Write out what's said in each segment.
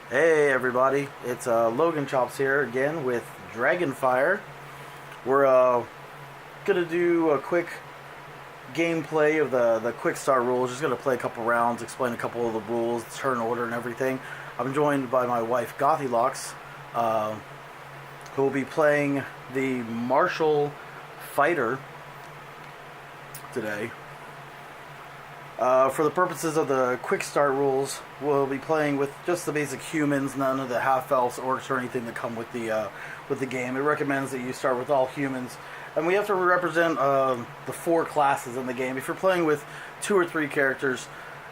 Hey everybody, it's Logan Chops here again with Dragonfire. We're gonna do a quick gameplay of the quick start rules. Just gonna play a couple rounds, explain a couple of the rules, turn order, and everything. I'm joined by my wife Gothylocks, who will be playing the martial fighter today. For the purposes of the quick start rules, we'll be playing with just the basic humans, none of the half-elves, orcs, or anything that come with the game. It recommends that you start with all humans, and we have to represent the four classes in the game. If you're playing with 2 or 3 characters,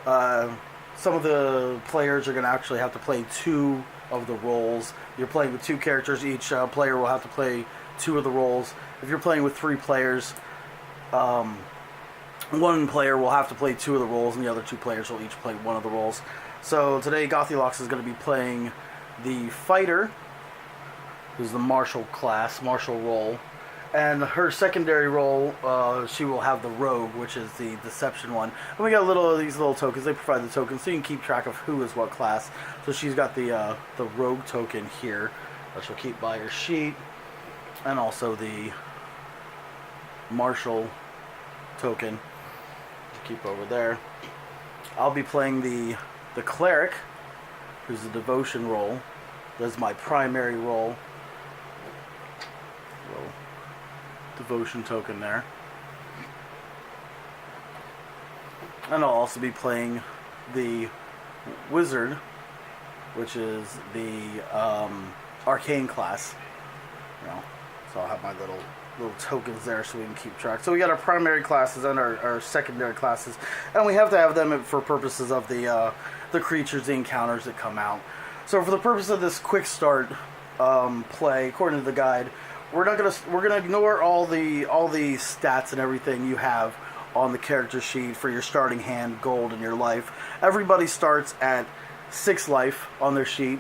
some of the players are going to actually have to play 2 of the roles. You're playing with 2 characters, each player will have to play 2 of the roles. If you're playing with 3 players, one player will have to play 2 of the roles, and the other 2 players will each play 1 of the roles. So today, Gothylocks is going to be playing the fighter, who's the martial class, martial role, and her secondary role, she will have the rogue, which is the deception one. And we got these little tokens. They provide the tokens, so you can keep track of who is what class. So she's got the rogue token here, that she'll keep by her sheet, and also the martial token keep over there. I'll be playing the cleric, who's the devotion role. That's my primary role. Little devotion token there. And I'll also be playing the wizard, which is the arcane class. So I'll have my little tokens there so we can keep track. So we got our primary classes and our secondary classes, and we have to have them for purposes of the creatures, the encounters that come out. So for the purpose of this quick start play, according to the guide, we're gonna ignore all the stats and everything you have on the character sheet for your starting hand, gold, and your life. Everybody starts at 6 life on their sheet,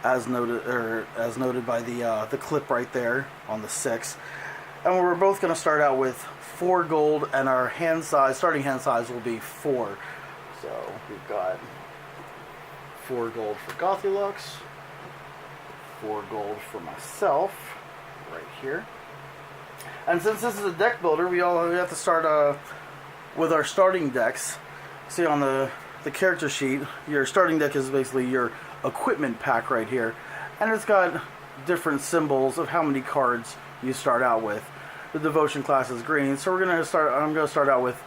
as noted by the clip right there on the 6. And we're both going to start out with 4 gold, and our starting hand size will be 4. So we've got 4 gold for Gothylocks, 4 gold for myself, right here. And since this is a deck builder, we have to start with our starting decks. See on the character sheet, your starting deck is basically your equipment pack right here, and it's got different symbols of how many cards you start out with. The devotion class is green, so I'm going to start out with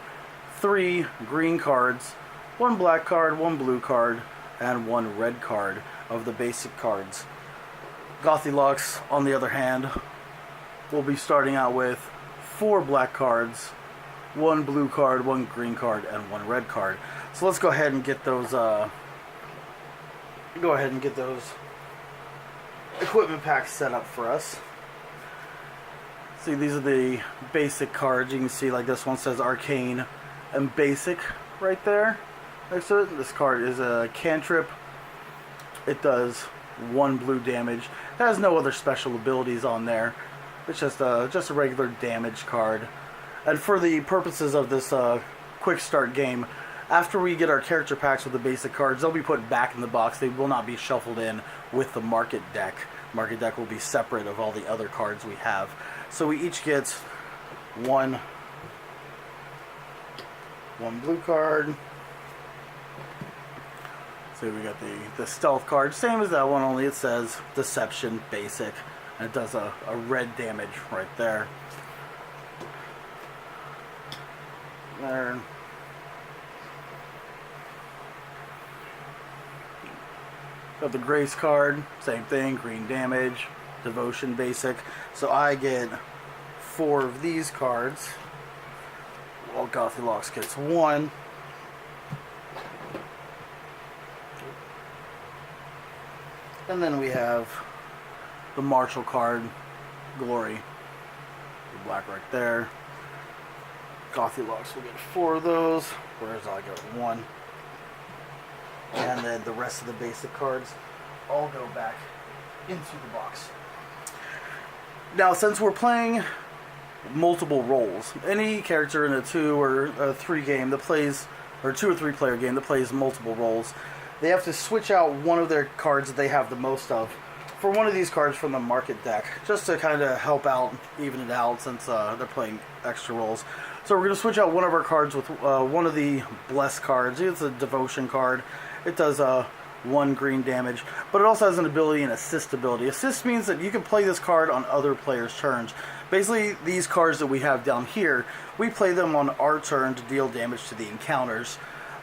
3 green cards, 1 black card, 1 blue card, and 1 red card of the basic cards. Gothylocks, on the other hand, will be starting out with 4 black cards, 1 blue card, 1 green card, and 1 red card. So let's go ahead and get those equipment packs set up for us. See, these are the basic cards. You can see, like, this one says arcane and basic right there next to it. This card is a cantrip. It does 1 blue damage. It has no other special abilities on there. It's just a regular damage card. And for the purposes of this quick start game, after we get our character packs with the basic cards, they'll be put back in the box. They will not be shuffled in with the market deck. Market deck will be separate of all the other cards we have. So we each get one blue card. So we got the stealth card, same as that one, only it says deception basic, and it does a red damage right there. There. Got the grace card, same thing, green damage, devotion basic. So I get 4 of these cards, while Gothylocks gets 1. And then we have the martial card, glory, the black right there. Gothylocks will get 4 of those, whereas I get 1. And then the rest of the basic cards all go back into the box. Now, since we're playing multiple roles, any character in a 2 or a 3 game that plays, or 2 or 3 player game that plays multiple roles, they have to switch out one of their cards that they have the most of for one of these cards from the market deck, just to kind of help out, even it out, since they're playing extra rolls. So we're going to switch out one of our cards with one of the Bless cards. It's a Devotion card. It does 1 green damage, but it also has an ability, an assist ability. Assist means that you can play this card on other players' turns. Basically, these cards that we have down here, we play them on our turn to deal damage to the encounters,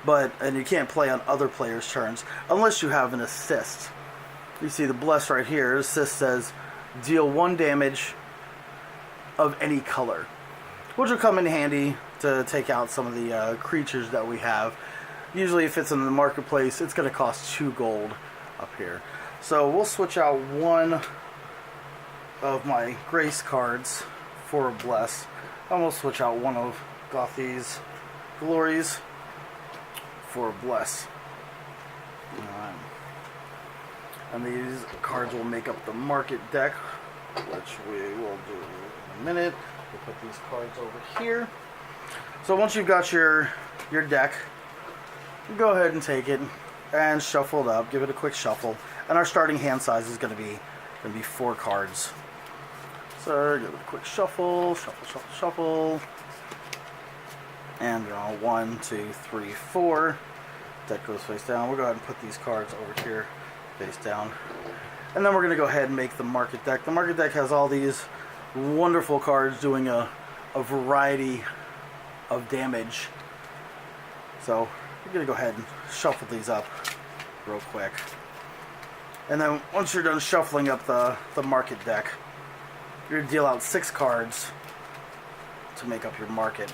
and you can't play on other players' turns unless you have an assist. You see the Bless right here. Assist says deal 1 damage of any color, which will come in handy to take out some of the creatures that we have. Usually if it's in the marketplace, it's going to cost 2 gold up here. So we'll switch out one of my Grace cards for a Bless, and we'll switch out one of Gothi's Glories for a Bless. Alright. And these cards will make up the market deck, which we will do in a minute. We'll put these cards over here. So once you've got your deck, go ahead and take it and shuffle it up. Give it a quick shuffle, and our starting hand size is going to be 4 cards. So give it a quick shuffle, shuffle, and draw 1, 2, 3, 4. Deck goes face down. We'll go ahead and put these cards over here, face down, and then we're going to go ahead and make the market deck. The market deck has all these wonderful cards doing a variety of damage. So we're going to go ahead and shuffle these up real quick. And then once you're done shuffling up the market deck, you're going to deal out 6 cards to make up your market.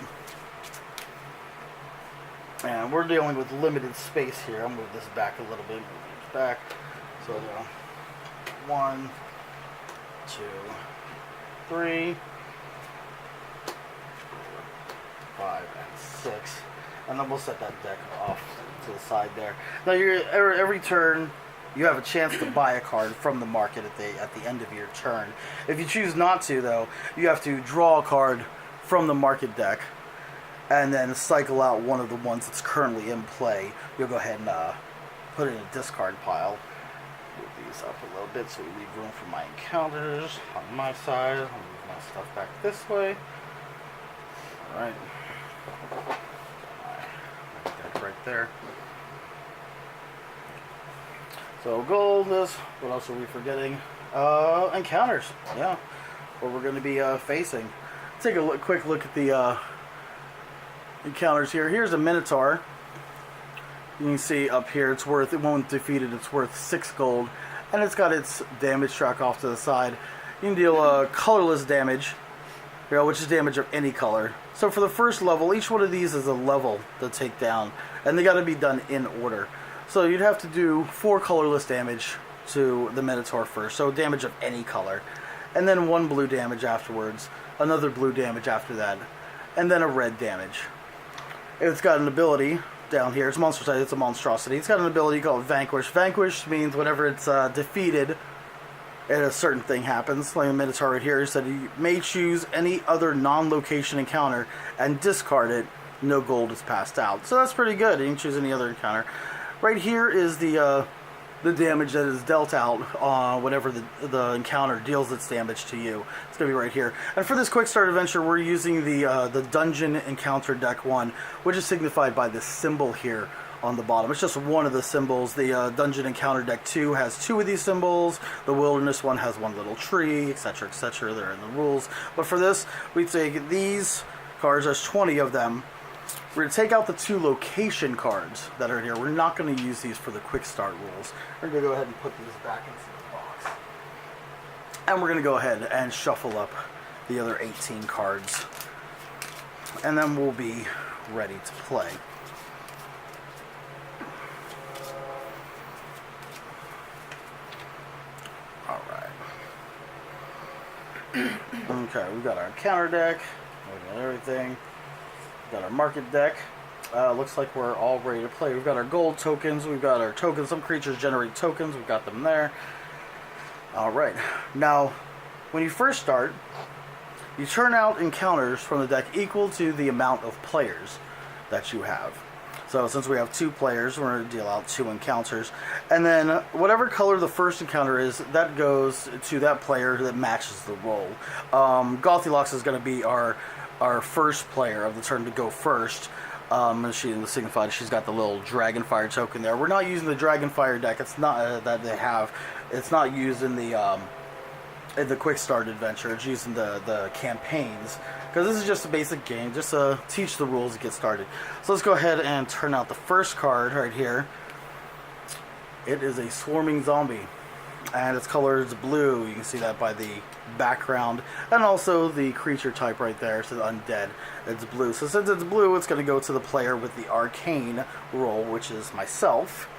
And we're dealing with limited space here. I'll move this back a little bit. Move this back. So 1, 2, 3, 4, 5, and 6. And then we'll set that deck off to the side there. Now, every turn, you have a chance to buy a card from the market at the end of your turn. If you choose not to, though, you have to draw a card from the market deck and then cycle out one of the ones that's currently in play. You'll go ahead and put it in a discard pile. Move these up a little bit so we leave room for my encounters on my side. I'll move my stuff back this way. Alright. Deck right there. So gold, this. What else are we forgetting? Encounters. Yeah. What we're going to be facing. Take a quick look at the encounters here. Here's a Minotaur. You can see up here, it won't defeat it, it's worth 6 gold. And it's got its damage track off to the side. You can deal colorless damage, which is damage of any color. So for the first level, each one of these is a level to take down. And they got to be done in order. So you'd have to do 4 colorless damage to the Minotaur first. So damage of any color. And then 1 blue damage afterwards. Another blue damage after that. And then a red damage. It's got an ability down here. It's a monstrosity. It's got an ability called Vanquish. Vanquish means whenever it's defeated and a certain thing happens, like a Minotaur right here, said you may choose any other non-location encounter and discard it. No gold is passed out. So that's pretty good. You can choose any other encounter. Right here is the damage that is dealt out whenever the encounter deals its damage to you. It's going to be right here. And for this quick start adventure, we're using the Dungeon Encounter Deck 1, which is signified by this symbol here on the bottom. It's just one of the symbols. The Dungeon Encounter Deck 2 has 2 of these symbols. The Wilderness one has 1 little tree, etc., etc. They're in the rules. But for this, we take these cards. There's 20 of them. We're going to take out the 2 location cards that are here. We're not going to use these for the quick start rules. We're going to go ahead and put these back into the box. And we're going to go ahead and shuffle up the other 18 cards. And then we'll be ready to play. Alright. Okay, we've got our encounter deck. We've got everything. Got our market deck. Looks like we're all ready to play. We've got our gold tokens. We've got our tokens. Some creatures generate tokens. We've got them there. Alright. Now, when you first start, you turn out encounters from the deck equal to the amount of players that you have. So since we have 2 players, we're going to deal out 2 encounters. And then whatever color the first encounter is, that goes to that player that matches the roll. Goldilocks is going to be our first player of the turn to go first. She signified she's got the little Dragonfire token there. We're not using the Dragonfire deck. It's not that they have. It's not used in the quick start adventure. It's used in the campaigns, because this is just a basic game, just to teach the rules to get started. So let's go ahead and turn out the first card right here. It is a swarming zombie, and its color is blue. You can see that by the background, and also the creature type right there. So undead, it's blue. So since it's blue, it's going to go to the player with the arcane role, which is myself.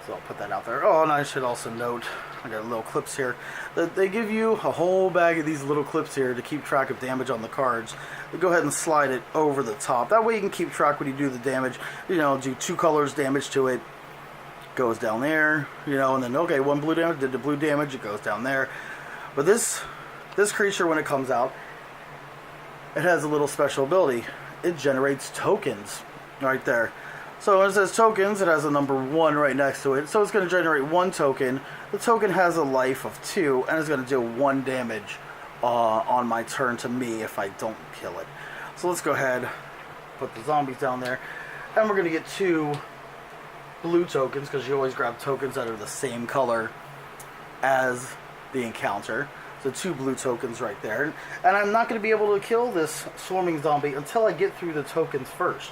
So I'll put that out there. Oh, and I should also note, I got little clips here, that they give you a whole bag of these little clips here to keep track of damage on the cards. Go ahead and slide it over the top. That way you can keep track when you do the damage. You know, do 2 colors damage to it. Goes down there, you know, and then, okay, 1 blue damage, did the blue damage, it goes down there. But this creature, when it comes out, it has a little special ability. It generates tokens right there. So when it says tokens, it has a number 1 right next to it. So it's going to generate 1 token. The token has a life of 2, and it's going to do 1 damage on my turn to me if I don't kill it. So let's go ahead, put the zombies down there, and we're going to get 2 blue tokens, because you always grab tokens that are the same color as the encounter. So 2 blue tokens right there. And I'm not going to be able to kill this swarming zombie until I get through the tokens first.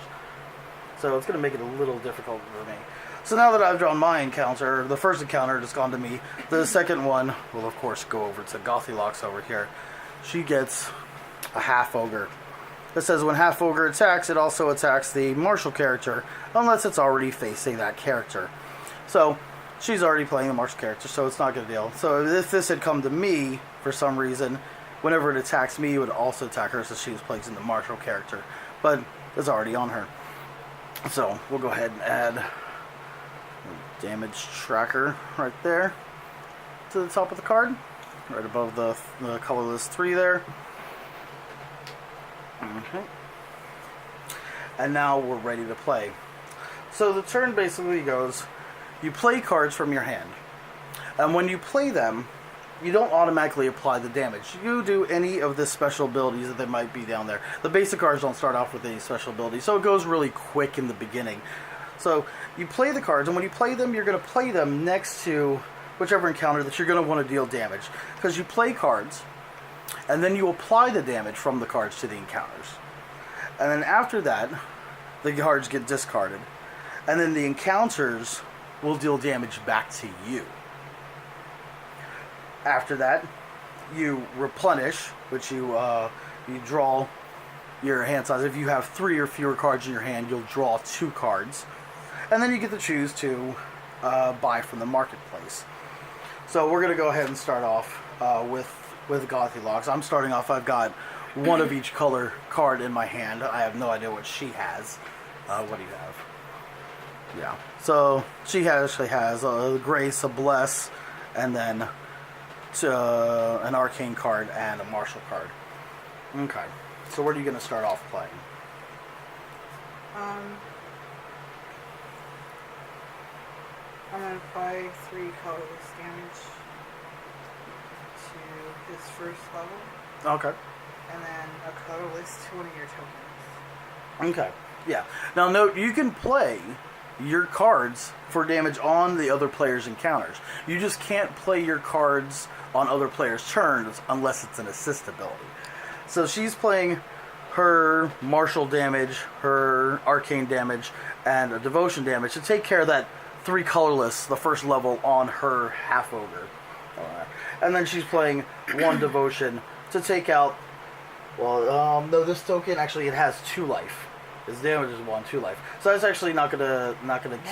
So it's going to make it a little difficult for me. So now that I've drawn my encounter, the first encounter has gone to me. The second one will, of course, go over to Goldilocks over here. She gets a half ogre. It says when half ogre attacks, it also attacks the martial character, unless it's already facing that character. So she's already playing the martial character, so it's not a good deal. So if this had come to me for some reason, whenever it attacks me, it would also attack her, since she was placing the martial character. But it's already on her. So we'll go ahead and add a damage tracker right there to the top of the card, right above the colorless 3 there. Okay. And now we're ready to play. So the turn basically goes, you play cards from your hand, and when you play them, you don't automatically apply the damage. You do any of the special abilities that might be down there. The basic cards don't start off with any special abilities, so it goes really quick in the beginning. So you play the cards, and when you play them, you're going to play them next to whichever encounter that you're going to want to deal damage. Because you play cards, and then you apply the damage from the cards to the encounters. And then after that, the cards get discarded. And then the encounters will deal damage back to you. After that, you replenish, which you draw your hand size. If you have 3 or fewer cards in your hand, you'll draw 2 cards. And then you get to choose to buy from the marketplace. So we're going to go ahead and start off with Goldilocks. I'm starting off, I've got 1 of each color card in my hand. I have no idea what she has. What do you have? Yeah. So she actually has a Grace, a Bless, and then an Arcane card and a Martial card. Okay. So where are you going to start off playing? I'm going to apply 3 colorless damage to his first level. Okay. And then a colorless to 1 of your tokens. Okay. Yeah. Now note, you can play your cards for damage on the other player's encounters. You just can't play your cards on other players' turns unless it's an assist ability. So she's playing her martial damage, her arcane damage, and a devotion damage to take care of that 3 colorless, the first level, on her half ogre. And then she's playing 1 devotion to take out, well, no, this token actually, it has 2 life. His damage is 1, 2 life. So that's actually not gonna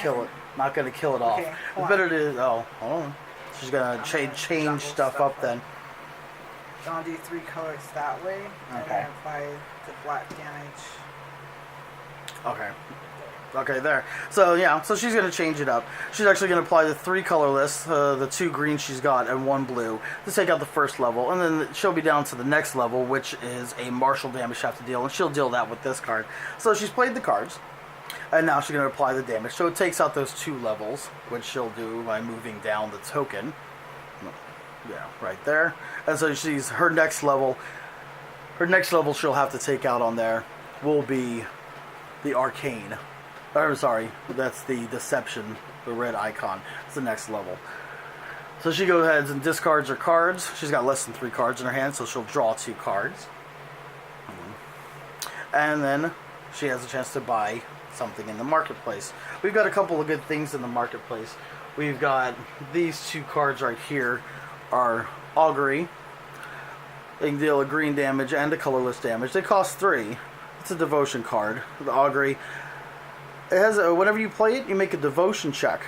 kill it. Not gonna kill it off. Okay, It's better to hold on. She's gonna change stuff up then. So I'll do 3 colors that way, and Okay. then apply the black damage. Okay. Okay, there. So yeah, so she's gonna change it up. She's actually gonna apply the 3 colorless, the 2 green she's got, and 1 blue to take out the first level, and then she'll be down to the next level, which is a martial damage she has to deal, and she'll deal that with this card. So she's played the cards. And now she's going to apply the damage. So it takes out those 2 levels, which she'll do by moving down the token. Yeah, right there. And so her next level she'll have to take out on there will be the Arcane. Or sorry, that's the Deception, the red icon. It's the next level. So she goes ahead and discards her cards. She's got less than 3 cards in her hand, so she'll draw 2 cards. And then she has a chance to buy something in the marketplace. We've got a couple of good things in the marketplace. We've got these 2 cards right here are Augury. They can deal a green damage and a colorless damage. They cost 3. It's a devotion card. The Augury. It has whenever you play it, you make a devotion check.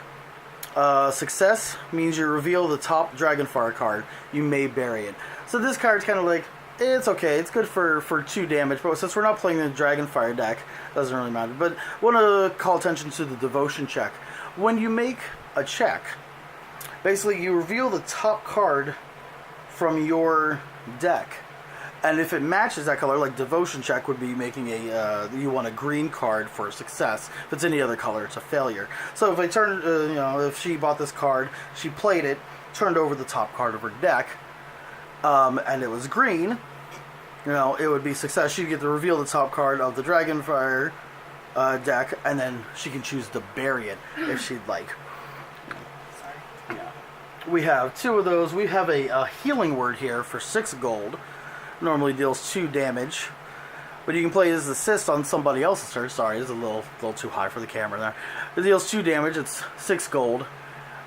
Success means you reveal the top Dragonfire card. You may bury it. So this card's kind of like, it's okay. It's good for 2 damage, but since we're not playing the Dragonfire deck, it doesn't really matter. But I want to call attention to the devotion check. When you make a check, basically you reveal the top card from your deck. And if it matches that color, like devotion check would be making you want a green card for a success. If it's any other color, it's a failure. So if I turn, if she bought this card, she played it, turned over the top card of her deck, and it was green, it would be success. She'd get to reveal the top card of the Dragonfire deck, and then she can choose to bury it if she'd like. Sorry. Yeah. We have 2 of those. We have a healing word here for 6 gold. Normally deals 2 damage, but you can play as assist on somebody else's turn. Sorry, it's a little too high for the camera there. It deals 2 damage. It's 6 gold,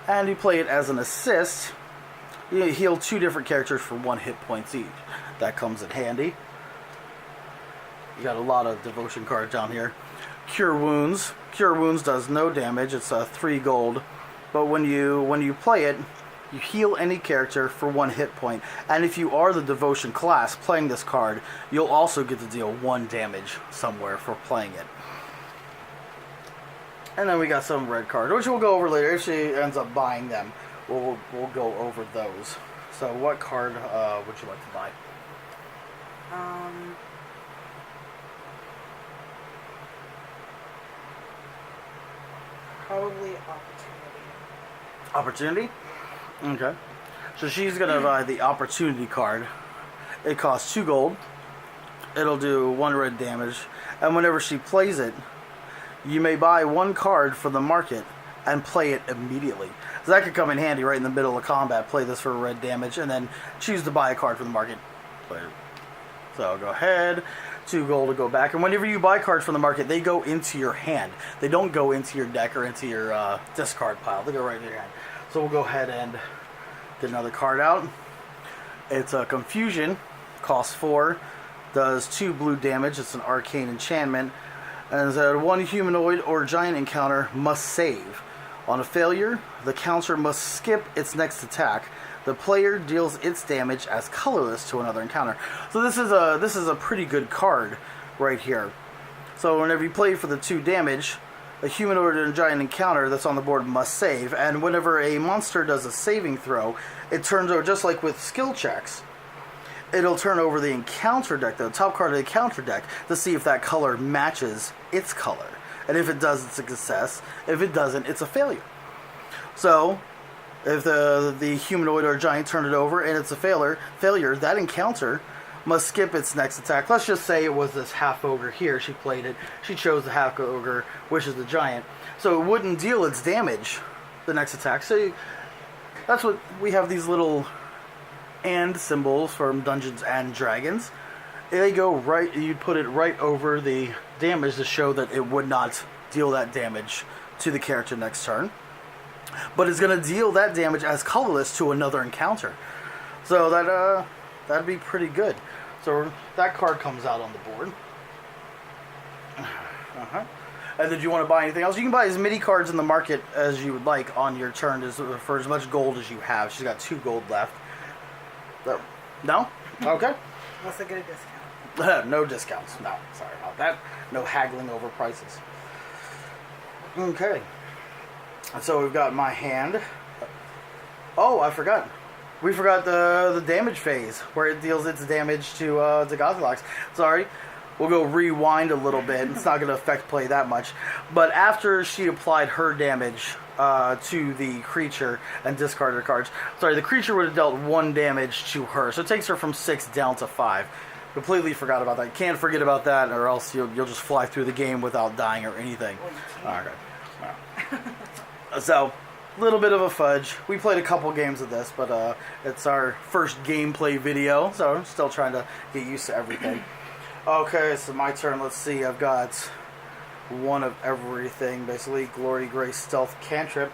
and you play it as an assist. You heal 2 different characters for 1 hit points each. That comes in handy. You got a lot of devotion cards down here. Cure Wounds. Cure Wounds does no damage. It's 3 gold, but when you play it, you heal any character for 1 hit point. And if you are the devotion class playing this card, you'll also get to deal 1 damage somewhere for playing it. And then we got some red cards, which we'll go over later. If she ends up buying them, we'll go over those. So what card would you like to buy? Probably Opportunity. Opportunity? Okay. So she's going to buy the Opportunity card. It costs 2 gold. It'll do 1 red damage. And whenever she plays it, you may buy 1 card from the market and play it immediately. So that could come in handy right in the middle of combat. Play this for red damage and then choose to buy a card from the market. Play it. So go ahead. 2 gold to go back. And whenever you buy cards from the market, they go into your hand. They don't go into your deck or into your discard pile. They go right into your hand. So we'll go ahead and get another card out. It's a Confusion. Costs 4. Does 2 blue damage. It's an arcane enchantment. And that 1 humanoid or giant encounter must save. On a failure, the counter must skip its next attack. The player deals its damage as colorless to another encounter. So this is a pretty good card right here. So whenever you play for the 2 damage, a humanoid or giant encounter that's on the board must save. And whenever a monster does a saving throw, it turns over, just like with skill checks, it'll turn over the encounter deck, the top card of the encounter deck, to see if that color matches its color. And if it does, it's a success. If it doesn't, it's a failure. So if the humanoid or giant turned it over and it's a failure, that encounter must skip its next attack. Let's just say it was this half ogre here. She played it. She chose the half ogre, which is the giant. So it wouldn't deal its damage the next attack. So that's what we have, these little and symbols from Dungeons and Dragons. They go right, you'd put it right over the damage to show that it would not deal that damage to the character next turn. But it's going to deal that damage as colorless to another encounter. So that'd be pretty good. So that card comes out on the board. And then, do you want to buy anything else? You can buy as many cards in the market as you would like on your turn, for as much gold as you have. She's got 2 gold left. So, no? Okay. Unless I get a discount. No discounts. No, sorry about that. No haggling over prices. Okay. So we've got my hand. Oh, I forgot. We forgot the damage phase, where it deals its damage to Gothalox. Sorry. we'll go rewind a little bit. It's not going to affect play that much. But after she applied her damage to the creature and discarded her cards, sorry, the creature would have dealt 1 damage to her. So it takes her from 6 down to 5. Completely forgot about that. Can't forget about that, or else you'll just fly through the game without dying or anything. Well, you Okay. So, a little bit of a fudge. We played a couple games of this, but it's our first gameplay video, so I'm still trying to get used to everything. Okay, so my turn. Let's see. I've got 1 of everything, basically. Glory, Grace, Stealth, Cantrip.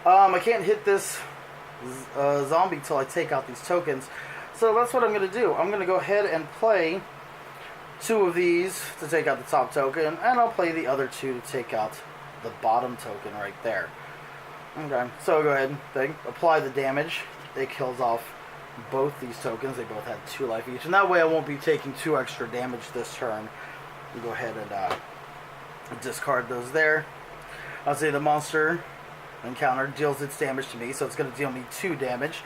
I can't hit this zombie till I take out these tokens. So that's what I'm going to do. I'm going to go ahead and play 2 of these to take out the top token, and I'll play the other 2 to take out the bottom token right there. Okay, so go ahead and apply the damage. It kills off both these tokens. They both had 2 life each, and that way I won't be taking 2 extra damage this turn. We'll go ahead and discard those there. I'll say the monster encounter deals its damage to me, so it's going to deal me 2 damage.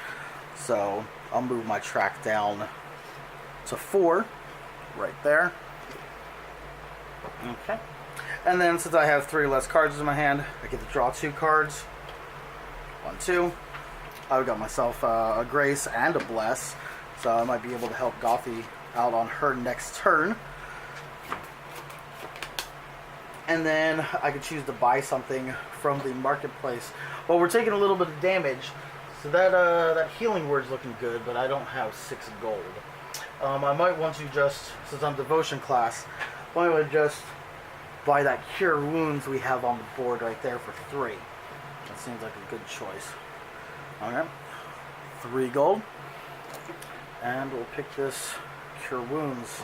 So I'll move my track down to 4, right there. Okay. And then since I have 3 less cards in my hand, I get to draw 2 cards. 1, 2. I've got myself a Grace and a Bless, so I might be able to help Gothy out on her next turn. And then I could choose to buy something from the marketplace. Well, we're taking a little bit of damage. So that healing word's looking good, but I don't have 6 gold. I might want to just, since I'm devotion class, I might just buy that cure wounds we have on the board right there for 3. That seems like a good choice. Okay, 3 gold, and we'll pick this cure wounds.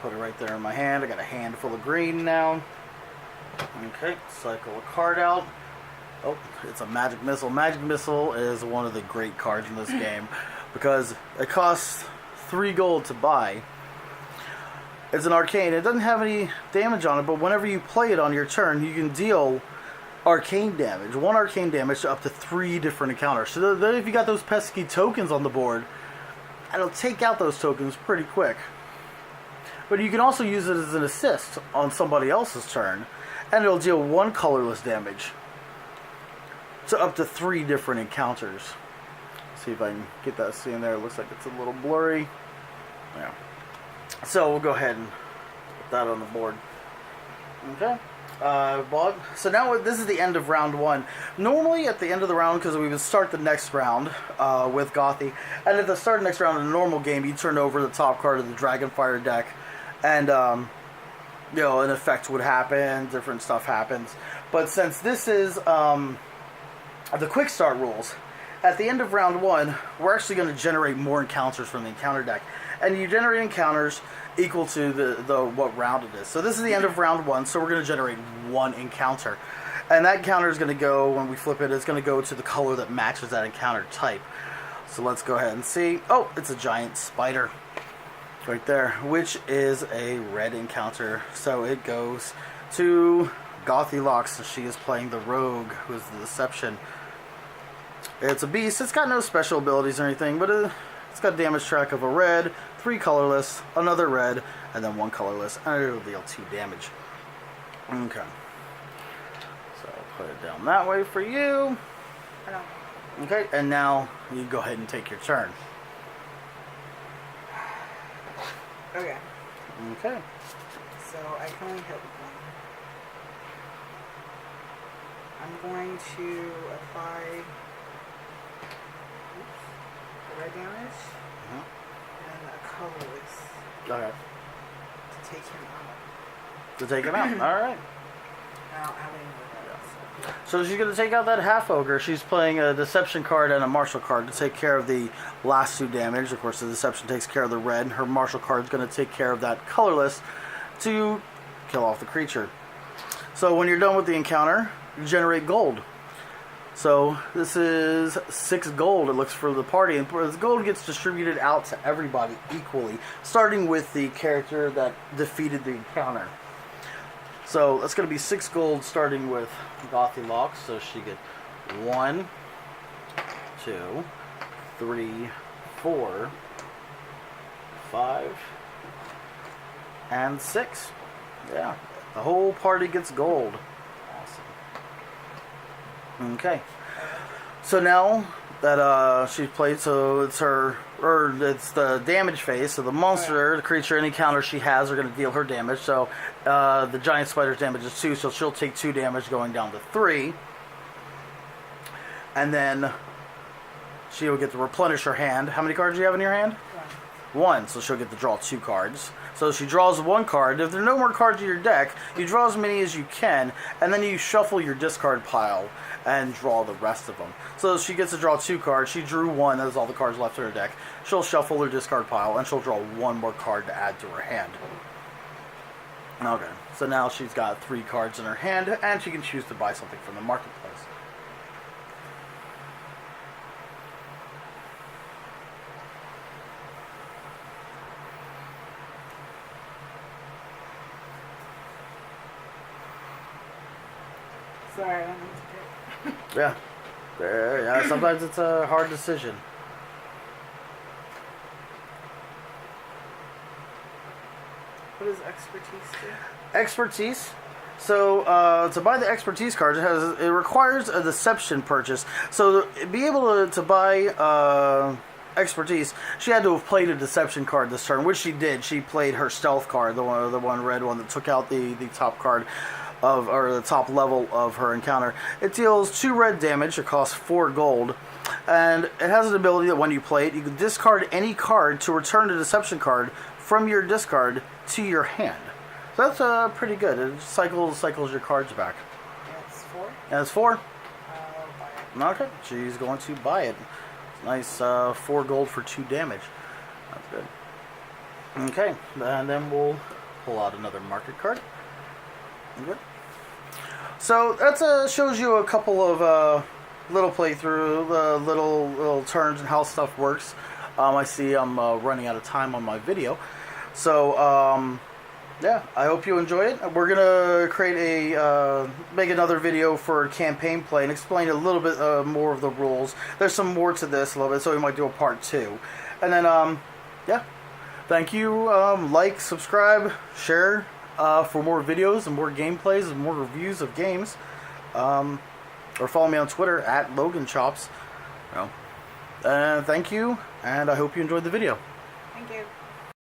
Put it right there in my hand. I got a handful of green now. Okay, cycle a card out. Oh, it's a Magic Missile. Magic Missile is one of the great cards in this game because it costs 3 gold to buy. It's an arcane. It doesn't have any damage on it, but whenever you play it on your turn, you can deal arcane damage. 1 arcane damage to up to 3 different encounters. So then if you got those pesky tokens on the board, it'll take out those tokens pretty quick. But you can also use it as an assist on somebody else's turn, and it'll deal 1 colorless damage to up to 3 different encounters. See if I can get that scene there. It looks like it's a little blurry. Yeah. So we'll go ahead and put that on the board. Okay. So now this is the end of round 1. Normally at the end of the round, because we would start the next round with Gothy, and at the start of the next round in a normal game, you turn over the top card of the Dragonfire deck, and you know, an effect would happen, different stuff happens. But since this is the quick start rules, at the end of round 1, we're actually going to generate more encounters from the encounter deck. And you generate encounters equal to the what round it is. So this is the end of round 1, so we're going to generate 1 encounter. And that encounter is going to go, when we flip it, it's going to go to the color that matches that encounter type. So let's go ahead and see. Oh, it's a giant spider right there, which is a red encounter. So it goes to Gothylocks, so she is playing the rogue, who is the deception. It's a beast. It's got no special abilities or anything, but it's got damage track of a red, 3 colorless, another red, and then 1 colorless, and it'll deal 2 damage. Okay. So I'll put it down that way for you. Okay, and now you go ahead and take your turn. Okay. Okay. So I can only hit 1. I'm going to apply red damage and a colorless Okay. to take him out. To take him out. Alright. I don't have any more red. So she's going to take out that half ogre. She's playing a deception card and a martial card to take care of the last 2 damage. Of course, the deception takes care of the red. Her martial card is going to take care of that colorless to kill off the creature. So when you're done with the encounter, you generate gold. So this is 6 gold, it looks, for the party. And this gold gets distributed out to everybody equally, starting with the character that defeated the encounter. So that's going to be 6 gold starting with Gothylocks. So she gets 1, 2, 3, 4, 5, and 6. Yeah, the whole party gets gold. Awesome. Okay. So now that she's played, so it's it's the damage phase. So the monster, the creature, any counter she has are going to deal her damage. So the giant spider's damage is 2, so she'll take 2 damage going down to 3. And then she'll get to replenish her hand. How many cards do you have in your hand? 1. So she'll get to draw 2 cards. So she draws 1 card. If there are no more cards in your deck, you draw as many as you can, and then you shuffle your discard pile and draw the rest of them. So she gets to draw 2 cards. She drew 1. That's all the cards left in her deck. She'll shuffle her discard pile, and she'll draw 1 more card to add to her hand. Okay. So now she's got 3 cards in her hand, and she can choose to buy something from the marketplace. Sorry, I don't mean to pick. Yeah. Yeah, sometimes it's a hard decision. What does expertise do? Expertise. So to buy the expertise card, it requires a deception purchase. So to be able to buy expertise, she had to have played a deception card this turn, which she did. She played her stealth card, the one red one that took out the top card or the top level of her encounter. It deals 2 red damage. It costs 4 gold, and it has an ability that when you play it, you can discard any card to return a deception card from your discard to your hand. So that's pretty good. It cycles your cards back. That's 4. And it's 4. Buy it. Okay, she's going to buy it. Nice 4 gold for 2 damage. That's good. Okay, and then we'll pull out another market card. Okay. So that shows you a couple of little playthrough, little turns and how stuff works. I see I'm running out of time on my video. So, yeah, I hope you enjoy it. We're going to create make another video for campaign play and explain a little bit more of the rules. There's some more to this a little bit, so we might do a part 2. And then, yeah, thank you. Like, subscribe, share for more videos and more gameplays and more reviews of games. Or follow me on Twitter at Logan Chops. Thank you, and I hope you enjoyed the video. Thank you.